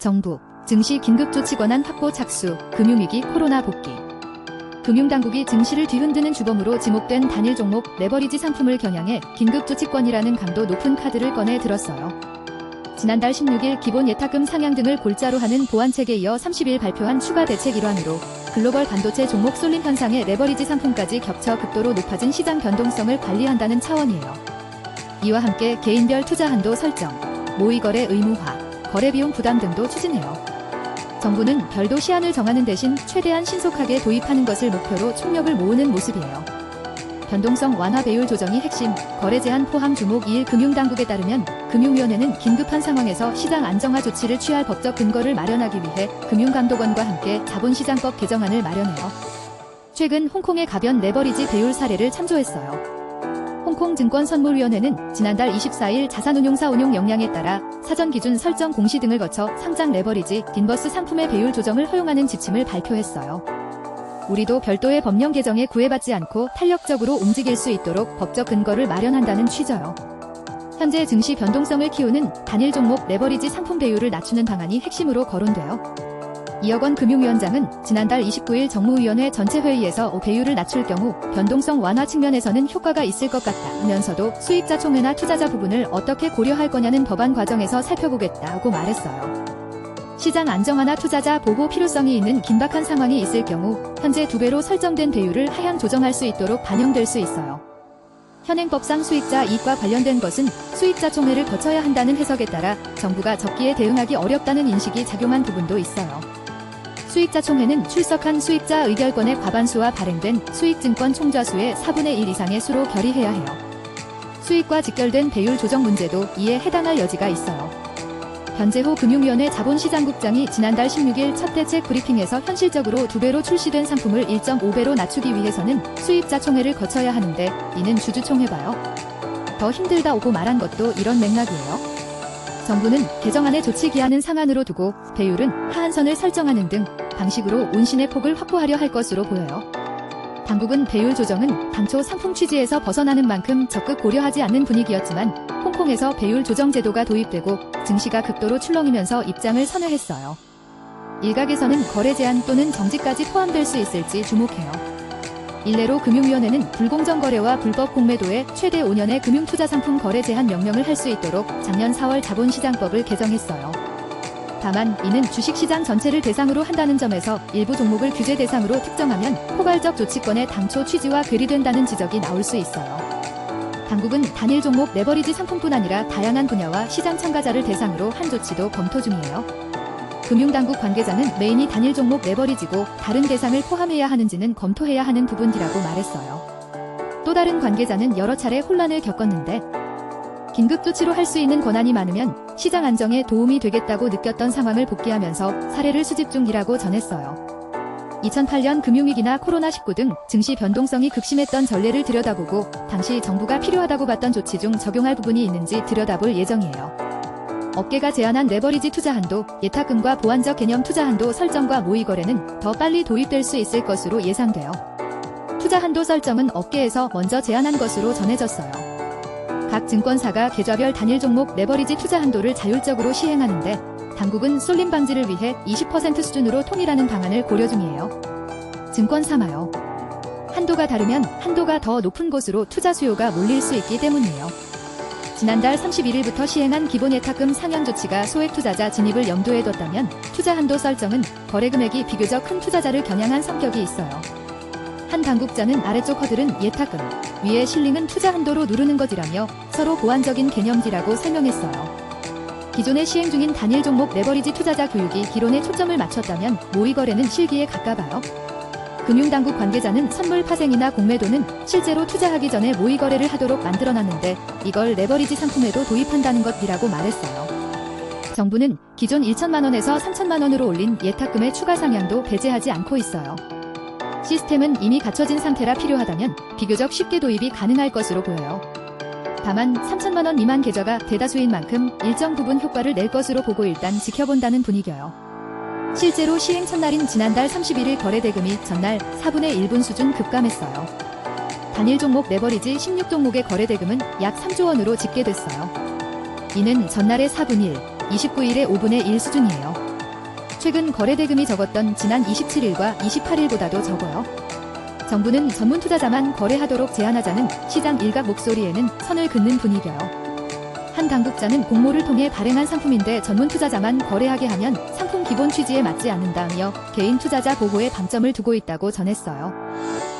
정부, 증시 긴급조치 권한 확보 착수, 금융위기 코로나 복귀. 금융당국이 증시를 뒤흔드는 주범으로 지목된 단일 종목 레버리지 상품을 겨냥해 긴급조치권이라는 강도 높은 카드를 꺼내 들었어요. 지난달 16일 기본 예탁금 상향 등을 골자로 하는 보완책에 이어 30일 발표한 추가 대책 일환으로 글로벌 반도체 종목 쏠림 현상의 레버리지 상품까지 겹쳐 극도로 높아진 시장 변동성을 관리한다는 차원이에요. 이와 함께 개인별 투자 한도 설정, 모의거래 의무화, 거래비용 부담 등도 추진해요. 정부는 별도 시한을 정하는 대신 최대한 신속하게 도입하는 것을 목표로 총력을 모으는 모습이에요. 변동성 완화 배율 조정이 핵심, 거래 제한 포함 주목 2일 금융당국에 따르면 금융위원회는 긴급한 상황에서 시장 안정화 조치를 취할 법적 근거를 마련하기 위해 금융감독원과 함께 자본시장법 개정안을 마련해요. 최근 홍콩의 가변 레버리지 배율 사례를 참조했어요. 홍콩증권선물위원회는 지난달 24일 자산운용사 운용 역량에 따라 사전 기준 설정 공시 등을 거쳐 상장 레버리지 인버스 상품의 배율 조정을 허용하는 지침을 발표했어요. 우리도 별도의 법령 개정에 구애받지 않고 탄력적으로 움직일 수 있도록 법적 근거를 마련한다는 취지요. 현재 증시 변동성을 키우는 단일 종목 레버리지 상품 배율을 낮추는 방안이 핵심으로 거론돼요. 이혁원 금융위원장은 지난달 29일 정무위원회 전체 회의에서 배율을 낮출 경우 변동성 완화 측면에서는 효과가 있을 것 같다면서도 수익자 총회나 투자자 부분을 어떻게 고려할 거냐는 법안 과정에서 살펴보겠다고 말했어요. 시장 안정화나 투자자 보호 필요성이 있는 긴박한 상황이 있을 경우 현재 2배로 설정된 배율을 하향 조정할 수 있도록 반영될 수 있어요. 현행법상 수익자 이익과 관련된 것은 수익자 총회를 거쳐야 한다는 해석에 따라 정부가 적기에 대응하기 어렵다는 인식이 작용한 부분도 있어요. 수익자 총회는 출석한 수익자 의결권의 과반수와 발행된 수익증권 총좌수의 4분의 1 이상의 수로 결의해야 해요. 수익과 직결된 배율 조정 문제도 이에 해당할 여지가 있어요. 변재호 금융위원회 자본시장국장이 지난달 16일 첫 대책 브리핑에서 현실적으로 2배로 출시된 상품을 1.5배로 낮추기 위해서는 수입자 총회를 거쳐야 하는데 이는 주주총회 봐요. 더 힘들다고 말한 것도 이런 맥락이에요. 정부는 개정안의 조치 기한은 상한으로 두고 배율은 하한선을 설정하는 등 방식으로 온신의 폭을 확보하려 할 것으로 보여요. 당국은 배율 조정은 당초 상품 취지에서 벗어나는 만큼 적극 고려하지 않는 분위기였지만 홍콩에서 배율 조정 제도가 도입되고 증시가 극도로 출렁이면서 입장을 선회했어요. 일각에서는 거래 제한 또는 정지까지 포함될 수 있을지 주목해요. 일례로 금융위원회는 불공정 거래와 불법 공매도에 최대 5년의 금융투자상품 거래 제한 명령을 할 수 있도록 작년 4월 자본시장법을 개정했어요. 다만 이는 주식시장 전체를 대상으로 한다는 점에서 일부 종목을 규제 대상으로 특정하면 포괄적 조치권의 당초 취지와 괴리된다는 지적이 나올 수 있어요. 당국은 단일 종목 레버리지 상품뿐 아니라 다양한 분야와 시장 참가자를 대상으로 한 조치도 검토 중이에요. 금융당국 관계자는 메인이 단일 종목 레버리지고 다른 대상을 포함해야 하는지는 검토해야 하는 부분이라고 말했어요. 또 다른 관계자는 여러 차례 혼란을 겪었는데 긴급조치로 할 수 있는 권한이 많으면 시장 안정에 도움이 되겠다고 느꼈던 상황을 복귀하면서 사례를 수집 중이라고 전했어요. 2008년 금융위기나 코로나19 등 증시 변동성이 극심했던 전례를 들여다보고 당시 정부가 필요하다고 봤던 조치 중 적용할 부분이 있는지 들여다볼 예정이에요. 업계가 제안한 레버리지 투자 한도, 예탁금과 보완적 개념 투자 한도 설정과 모의 거래는 더 빨리 도입될 수 있을 것으로 예상돼요. 투자 한도 설정은 업계에서 먼저 제안한 것으로 전해졌어요. 각 증권사가 계좌별 단일 종목 레버리지 투자 한도를 자율적으로 시행하는데 당국은 쏠림 방지를 위해 20% 수준으로 통일하는 방안을 고려 중이에요. 증권사마요. 한도가 다르면 한도가 더 높은 곳으로 투자 수요가 몰릴 수 있기 때문이에요. 지난달 31일부터 시행한 기본 예탁금 상향 조치가 소액 투자자 진입을 염두에 뒀다면 투자 한도 설정은 거래 금액이 비교적 큰 투자자를 겨냥한 성격이 있어요. 한 당국자는 아래쪽 허들은 예탁금, 위에 실링은 투자 한도로 누르는 것이라며 서로 보완적인 개념이라고 설명했어요. 기존에 시행 중인 단일 종목 레버리지 투자자 교육이 기론에 초점을 맞췄다면 모의 거래는 실기에 가까워요. 금융당국 관계자는 선물 파생이나 공매도는 실제로 투자하기 전에 모의 거래를 하도록 만들어놨는데 이걸 레버리지 상품에도 도입한다는 것이라고 말했어요. 정부는 기존 1천만 원에서 3천만 원으로 올린 예탁금의 추가 상향도 배제하지 않고 있어요. 시스템은 이미 갖춰진 상태라 필요하다면 비교적 쉽게 도입이 가능할 것으로 보여요. 다만 3천만 원 미만 계좌가 대다수인 만큼 일정 부분 효과를 낼 것으로 보고 일단 지켜본다는 분위기요. 실제로 시행 첫날인 지난달 31일 거래 대금이 전날 4분의 1분 수준 급감했어요. 단일 종목 레버리지 16종목의 거래 대금은 약 3조 원으로 집계됐어요. 이는 전날의 4분 1, 29일의 5분의 1 수준이에요. 최근 거래 대금이 적었던 지난 27일과 28일보다도 적어요. 정부는 전문 투자자만 거래하도록 제한하자는 시장 일각 목소리에는 선을 긋는 분위기요. 한 당국자는 공모를 통해 발행한 상품인데 전문 투자자만 거래하게 하면 상품 기본 취지에 맞지 않는다며 개인 투자자 보호에 방점을 두고 있다고 전했어요.